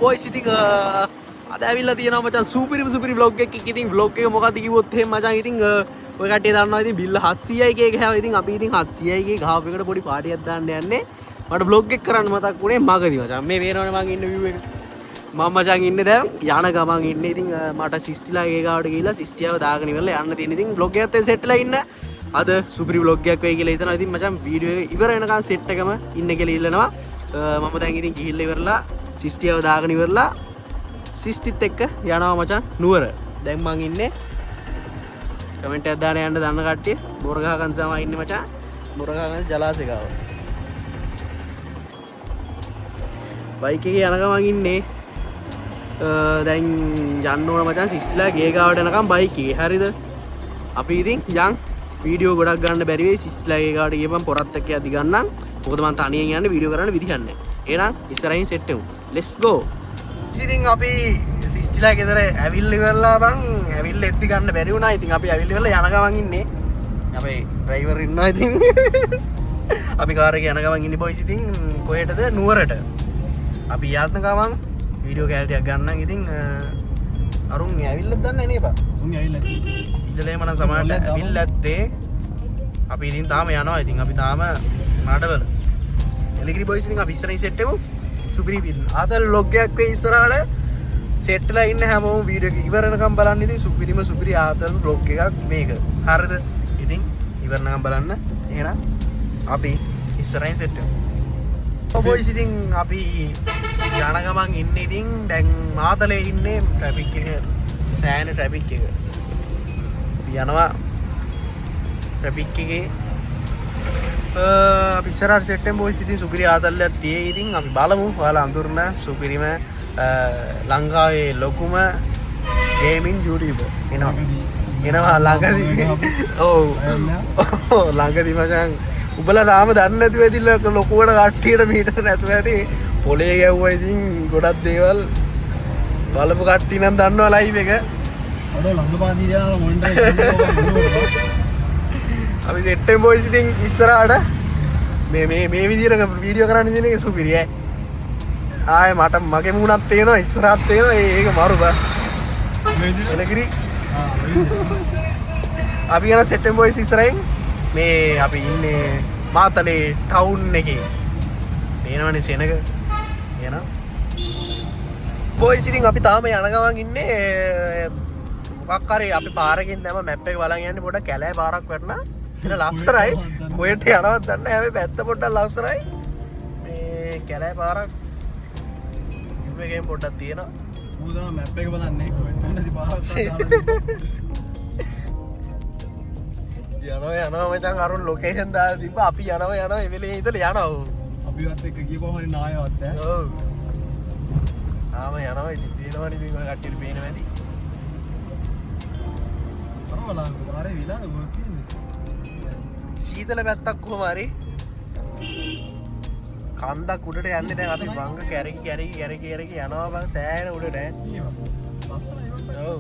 boys ඉතින් අද ඇවිල්ලා තියෙනවා මචං සුපිරි vlog එකක්. ඉතින් vlog එක මොකක්ද කිව්වොත් එහෙම මචං ඉතින් ඔය කට්ටිය දන්නවා ඉතින් බිල්ල 700යි කේ ගහනවා. ඉතින් අපි ඉතින් 700යි කේ ගහපු එකට පොඩි පාටියක් දාන්න යන්නේ. මට vlog එක කරන්න මතක් වුණේ මගදී මචං. මේ වේනවනේ මං ඉන්න view එක. මම මචං ඉන්නේ දැන් යන ගමන් ඉන්නේ. ඉතින් මට සිස්ටිලා ගේ ගාවට ගිහිල්ලා සිස්ටියව දාගෙන ඉවරලා යන්න තියෙන. ඉතින් vlog එකත් සෙට්ලා ඉන්න. අද සුපිරි vlog එකක් වෙයි කියලා හිතනවා. ඉතින් මචං වීඩියෝ එක ඉවර වෙනකන් සෙට් එකම ඉන්න කියලා ඉල්ලනවා. මම දැන් ඉතින් ගිහිල්ලා ඉවරලා සිස්ටියව දාගෙන ඉවරලා සිස්ටිත් එක්ක යනවා මචං නුවර. දැන් මං ඉන්නේ කමෙන්ට් එකක් දාන්න යන්න දන්න කට්ටිය බොරගහකන් තමයි ඉන්නේ මචං. බොරගහකන් ජලාශය ගාව. බයික් එකේ යන ගමන් ඉන්නේ. දැන් යන්න ඕන මචං සිස්ටිලා ගේ ගාවට යනකම් බයික් එකේ. හරිද? අපි ඉතින් යන් වීඩියෝ ගොඩක් ගන්න බැරි වෙයි. සිස්ටිලා ගේ ගාවට ගියපම් පොරත් එක්ක යදි ගන්නම්. මොකද මං තනියෙන් යන්නේ වීඩියෝ කරන්න විදිහක් නැහැ. එහෙනම් ඉස්සරහින් සෙට් වෙමු. let's go. ඉතින් අපි සිස්ටිලා ගෙදර ඇවිල්ලා ඉවරලා බං ඇවිල්ලා එද්දි ගන්න බැරි වුණා. ඉතින් අපි ඇවිල්ලා ඉවරලා යන ගමන් ඉන්නේ. අපේ ඩ්‍රයිවර් ඉන්නවා ඉතින්. අපි කාර් එකේ යන ගමන් ඉන්නේ boys. ඉතින් කොහෙටද? නුවරට. අපි යන්න ගමන් වීඩියෝ කැලටියක් ගන්නම්. ඉතින් අරුන් ඇවිල්ලාද දන්නේ නේ බා. උන් ඇවිල්ලා ඉතලේම නම් සමහරට ඇවිල්ලා ඇත්තේ. අපි ඉතින් තාම යනවා. ඉතින් අපි තාම මාඩවල. එලිගිරි boys ඉතින් අපි ඉස්සරහින් සෙට් වෙමු. සුපිරි ආතල් vlog එකක් වෙයි ඉස්සරහට. සෙට්ලා ඉන්න හැමෝම වීඩියෝ එක ඉවර වෙනකම් බලන්න. ඉතින් සුපිරි ආතල් vlog එකක් මේක. හරිද? ඉතින් ඉවර වෙනකම් බලන්න. එහෙනම් අපි ඉස්සරහින් සෙට් වෙමු. boys ඉතින් අපි යන ගමන් ඉන්නේ. ඉතින් දැන් මාතලේ ඉන්නේ ට්‍රැෆික් එක සෑහෙන ට්‍රැෆික් එක. අපි යනවා ට්‍රැෆික් එකේ අපි ඉස්සරහට සෙට් වෙමු boys. ඉතින් සුපිරි ආතල්ලයක් තියෙයි. ඉතින් අපි බලමු ඔයාලා අඳුරන සුපිරිම ලංකාවේ ලොකුම ගේමින් YouTuber එනවා ළඟදී. ඔව් ළඟදී මචං උඹලා තාම දන්නේ නැතුව ඇතිලා ලොකුවට කට්ටියට මීටර නැතුව ඇති පොලේ ගැව්වා. ඉතින් ගොඩක් දේවල් බලපු කට්ටිය නම් දන්නවා ලයිව් එක. අර ළඟපාදී දාලා මොනිටර් අපි සෙට් වෙමු boys. ඉතින් ඉස්සරහට මේ විදිහට වීඩියෝ කරන්න ඉන්නේ ඒක සුපිරි ඈ. ආයේ මට මගේ මූණක් තේනවා ඉස්සරහත් තේනවා. ඒක මරු බා. එලගිරි. අපි යන සෙට් වෙමු boys ඉස්සරහින්. මේ අපි ඉන්නේ මාතලේ ටවුන් එකේ. පේනවනේ සෙනග. එහෙනම් boys ඉතින් අපි තාම යන ගමන් ඉන්නේ. මොකක් හරි අපි පාරකින් දැම මැප් එක බලන් යන්නේ. පොඩක් කැලෑ පාරක් වටනා. එන ලස්සනයි. කොහෙට යනවද දන්නේ නැහැ. හැබැයි පැත්ත පොඩ්ඩක් ලස්සනයි. මේ කැලෑ පාරක් view එකෙන් පොඩ්ඩක් තියෙනවා. ඌ තමයි මැප් එක බලන්නේ. කොහෙට යන්නද පාරක් යනවා මචං. අරුන් ලොකේෂන් දාලා තිබ්බා. අපි යනවා එවෙලේ ඉඳලා යනවා. අපිවත් එක්ක ගියපුවම හරි නායවත් ඈ. ඔව්. ආම යනවා. ඉතින් පේනවනේ ඉතින් ඔය කට්ටියට පේනවා ඇති. අරවලා පාරේ විලාද මොකක්ද තියෙන්නේ? සීතල පැත්තක් කොහම හරි කන්දක් උඩට යන්නේ. දැන් අපි වංග කැරකි යනවා බං සෑහෙන උඩට ඈ. ඔව්.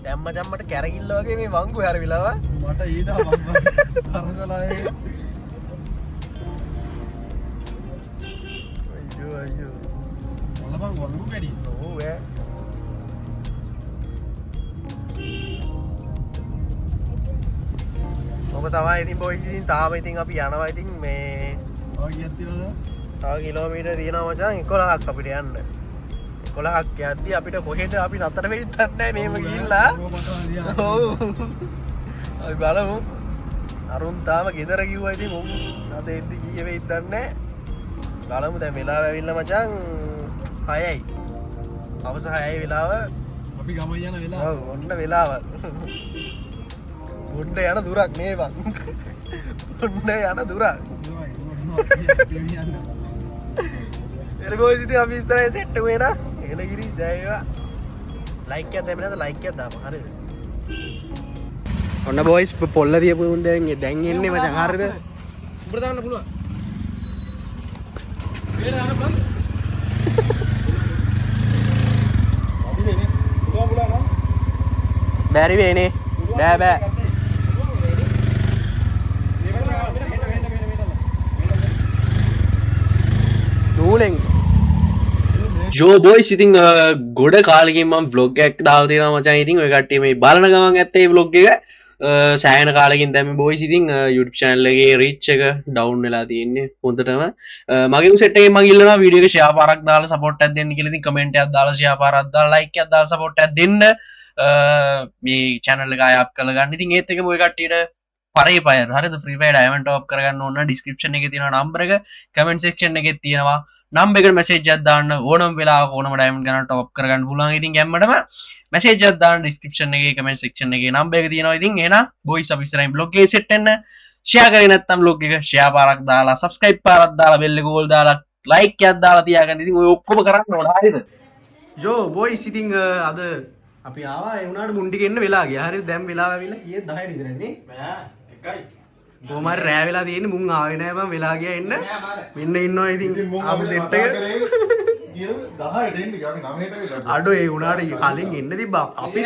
දැන් මචං මට කැරකිල්ල වගේ මේ වංගු හැරවිලාව. මට ඊට කරකලා අයියෝ මොන බං වංගු කැඩි. ඔව් ඈ. ඔබ තමයි ඉතින් boys ඉතින් තාම ඉතින් අපි යනවා. ඉතින් මේ තව කීයක් තියෙනවද? තව කිලෝමීටර් තියෙනවා මචං 11ක් අපිට යන්න. 11ක් යද්දි අපිට කොහෙද අපි නතර වෙයිද දන්නේ නැහැ. මේව ගිහිල්ලා ඔව් අපි බලමු. අරුන් තාම ගෙදර කිව්වා. ඉතින් මොකද අද එද්දි කීය වෙයිද දන්නේ නැහැ. බලමු. දැන් වෙලාව ඇවිල්ලා මචං 6යි. හවස 6යි වෙලාව. අපි ගම යන වෙලාව. ඔව් ඔන්න වෙලාව. උන්න යන දුරක් නේ බං. උන්න යන දුරක්. එර boys ඉතින් අපි ඉස්සරහින් සෙට් වෙනා. එලගිරි ජය වේවා. ලයික් එකක් දැම්ම නැත්නම් ලයික් එකක් දාපන්. හරිද? ඔන්න boys පොල්ල තියපු උන් දැන් එන්නේ මචං. හරිද? උඹට දාන්න පුළුවන්. මේක දාන්න බං. අපි දෙන්නේ. පුළුවන් නම්. බැරි වෙන්නේ. බෑ. නූලෙන් යෝ බොයිස් ඉතින් ගොඩ කාලෙකින් මම vlog එකක් දාලා තියෙනවා මචං. ඉතින් ඔය කට්ටිය මේ බලන ගමන් ඇත්ත මේ vlog එක සෑහෙන කාලෙකින් දැම්මේ බොයිස්. ඉතින් YouTube channel එකේ reach එක down වෙලා තියෙන්නේ හොඳටම. මගේ set එකෙන් මම ඉල්ලනවා වීඩියෝ එක share පාරක් දාලා support එකක් දෙන්න කියලා. ඉතින් comment එකක් දාලා share පාරක් දාලා like එකක් දාලා support එකක් දෙන්න. මේ channel එක ආය up කරලා ගන්න. ඉතින් ඒත් එකම ඔය කට්ටියට පරේ පය හරිද free fire diamond top කරගන්න ඕන description එකේ තියෙනවා number එක, comment section එකේ තියෙනවා number එකට message එකක් දාන්න ඕනම වෙලාවක ඕනම diamond ගන්න top කරගන්න පුළුවන්. ඉතින් ගැම්මටම message එකක් දාන්න description එකේ comment section එකේ number එක තියෙනවා. ඉතින් එහෙනම් boys අපි ඉස්සරහින් vlog එකේ set වෙන්න. share කරේ නැත්නම් vlog එක share පාරක් දාලා subscribe පාරක් දාලා bell එක all දාලා like එකක් දාලා තියාගන්න. ඉතින් ඔය ඔක්කොම කරන්න ඕන හරිද? යෝ boys ඉතින් අද අපි ආවා ඒ උනාට මුන් ටික එන්න වෙලා ගියා. හරිද? දැන් වෙලාව ඇවිල්ලා කීයේ 10ට විතරයි නේ. මෑ එකයි. කොහමද රෑ වෙලා තියෙන්නේ මුන් ආවේ නෑ මම වෙලා ගියා එන්න. මෙන්න ඉන්නවා ඉතින් ආපු සෙට් එක. කියන 10ට එන්න අපි 9ට වෙලා. අඩෝ ඒ උනාට කලින් එන්න තිබ්බා. අපි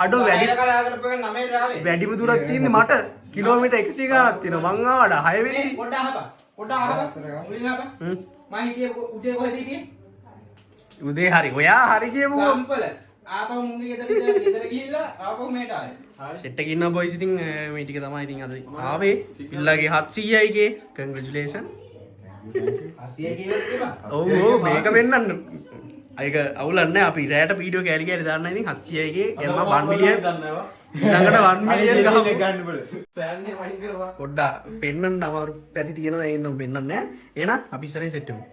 අඩෝ වැඩි වැඩිම දුරක් තියෙන්නේ මට. කිලෝමීටර් 100 ගානක් තියෙනවා. මං ආවඩ 6 වෙනි. පොඩ්ඩක් අහපන්. මුලින් අහපන්. මම හිටියේ උදේ කොහෙද හිටියේ? උදේ හරි. ඔයා හරි කියමු. සම්පල. ආපහු මුංගේ ගෙදර ගිහිල්ලා ආපහු මේට ආවේ. සෙට් එකේ ඉන්නවා බොයිස්. ඉතින් මේ ටික තමයි ඉතින් අද ආවේ. පිල්ලාගේ 700යි ගේ. කන්ග්‍රැචුලේෂන්. 700යි කියවද කියපන්. ඔව් ඔව් මේක වෙන්නන්න. අයක අවුලක් නැහැ. අපි රැයට වීඩියෝ කෑලි කෑලි දාන්න ඉතින් 700යි ගේ. එනවා 1 මිලියන් දන්නවා. ඊළඟට 1 මිලියන් ගන්න බල. ෆෑන් එක වයින් කරපන්. පොඩ්ඩක් පෙන්නන්න අමාරු පැති තියෙනවා. ඒ ඉන්න පෙන්නන්නේ නැහැ. එහෙනම් අපි ඉස්සරහින් සෙට් වෙමු.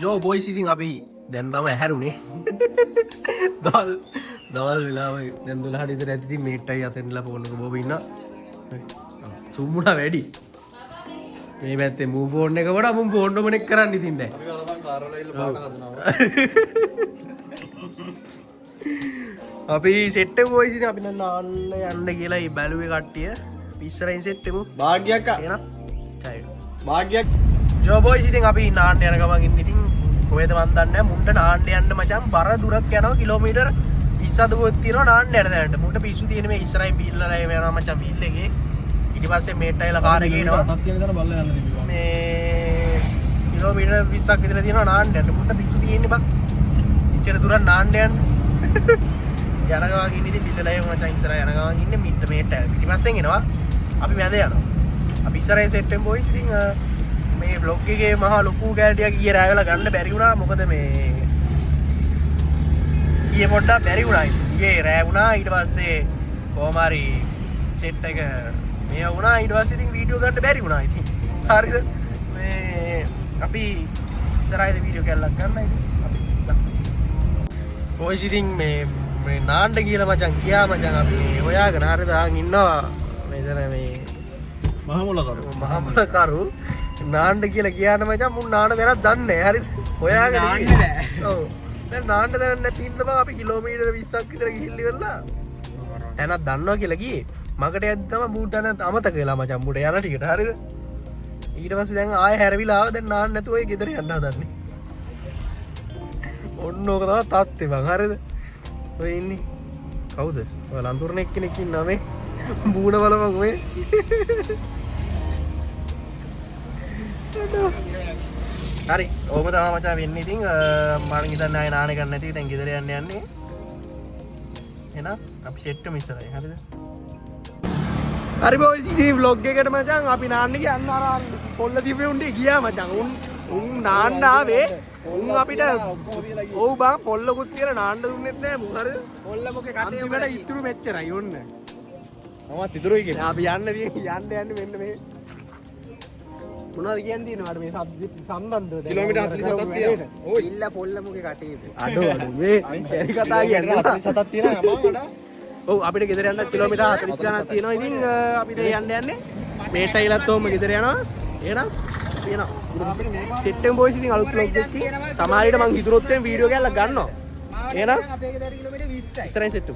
යෝ බොයිස් ඉතින් අපි දැන් තමයි හැරුනේ. දවල් වෙලාව දැන් 12ට විතර ඇති. ඉතින් මේට්ටයි අතෙන්ලා ෆෝන් එක බෝබ ඉන්නවා. සුම්මුණා වැඩි. මේ පැත්තේ මූ ෆෝන් එක වඩා මුන් ෆෝන් නොමනෙක් කරන්න ඉතින් දැන්. අපි වලපන් කාර් වල ඉල්ල පාට හදනවා. අපි සෙට් එක බොයිස් ඉතින් අපි නන්න යන්න කියලා ඒ බැලුවේ කට්ටිය. අපි ඉස්සරහින් සෙට් එකමු. භාග්‍යයක් එහෙනම්. කයි. භාග්‍යයක්. යෝ බොයිස් ඉතින් අපි නාන්න යන ගමන් ඉන්නේ. ඉතින් කොහෙද මන් දන්නේ නැහැ. මුන්ට නාන්න යන්න මචං බර දුරක් යනවා. කිලෝමීටර් 20ක් දුරක් තියෙනවා නාන්න යන දැනට. මුන්ට පිස්සු තියෙන මේ ඉස්සරහින් බීල්ලා යනවා මචං බීල් එකේ. ඊට පස්සේ මේට්ටයිලා කාර් එකේ එනවා. අතක් තියෙන තැන බල්ලා යන්න තිබුණා. මේ කිලෝමීටර් 20ක් විතර තියෙනවා නාන්න යන්න. මුන්ට පිස්සු තියෙන්නේ බං. ඉච්චර දුරක් නාන්න යන්න. යන ගමන් ඉන්නේ ඉතින් බිල්ලලා යමු මචං ඉස්සරහ යන ගමන් ඉන්නේ මේට්ටයි. ඊට පස්සෙන් එනවා. අපි මැද යනවා. අපි ඉස්සරහින් සෙට් වෙමු බොයිස්. ඉතින් මේ vlog එකේ මහා ලොකු කැලටියක් ඊයේ රෑ වෙලා ගන්න බැරි වුණා. මොකද මේ ඊයේ පොඩ්ඩක් බැරි වුණා. ඊයේ රෑ වුණා. ඊට පස්සේ කොහොම හරි සෙට් එක මේ වුණා. ඊට පස්සේ ඉතින් වීඩියෝ ගන්න බැරි වුණා. ඉතින් හරිද මේ අපි ඉස්සරහින් වීඩියෝ කැල්ලක් ගන්න. ඉතින් අපි බොයිස් ඉතින් මේ නාන්න කියලා මචං ගියා මචං. අපි හොයාගෙන හරිද ආන් ඉන්නවා මෙතන මේ මහමුලකරු නාන්න කියලා ගියාන මචං. මුන් නාන්න දැනක් දන්නේ නැහැ. හරිද හොයාගෙන ඉන්නේ නැහැ. ඔව් දැන් නාන්න දැනක් නැති ඉන්න බං. අපි කිලෝමීටර් 20ක් විතර ගිහිල්ලි වෙලා දැනක් දන්නවා කියලා ගියේ. මකට යද්දි තමයි බූට් දැන අමතක වෙලා මචං මුඩ යන ටිකට. හරිද ඊට පස්සේ දැන් ආයෙ හැරවිලා ආව. දැන් නාන්න නැතුව ඔය ගෙදර යන්න හදන්නේ. ඔන්න ඕක තමයි තාත්තේ බං. හරිද ඔය ඉන්නේ කවුද? ඔය ලන්තුරණ එක්කෙනෙක් ඉන්නවා මේ බූණ බලපන් ඔය. හරි ඕක තමයි මචං වෙන්නේ. ඉතින් මම හිතන්නේ ආයෙ නාන ගන්න නැති. දැන් ගෙදර යන්න යන්නේ. එහෙනම් අපි සෙට් වෙමු ඉස්සරහින්. හරිද? හරි බොයිස් ඉතින් vlog එකට මචං අපි නාන්න යන්න අර පොල්ල දීපේ උන්ට ගියා මචං. උන් නාන්න ආවේ. උන් අපිට ඔව් බං පොල්ලකුත් කියලා නාන්න දුන්නෙත් නෑ මුන්. හරිද? පොල්ල මොකේ කටේ වල ඉතුරු මෙච්චරයි ඔන්න. මමත් ඉතුරුයි කියන්නේ. අපි යන්න යන්නේ මෙන්න මේ මොනවද කියන්නේ තියෙනවද මේ සම්බන්ධව දැන් කිලෝමීටර් 47ක් තියෙනවා. ඔය ඉල්ල පොල්ල මොකේ කටේ. අඩෝ මේ කැරි කතා කියන්නේ 47ක් තියෙනවා යමන් අඩ. ඔව් අපිට ගෙදර යන්න කිලෝමීටර් 40 ගණන් තියෙනවා. ඉතින් අපි දැන් යන්නේ මේට්ටයිලත් ඕම ගෙදර යනවා. එහෙනම් සෙට්ටම් බොයිස් ඉතින් අලුත් vlog එකක් සමහර විට මං හිතුනොත් එහෙම වීඩියෝ එකක් ගන්නවා එහෙනම් ඉස්සරහින් සෙට්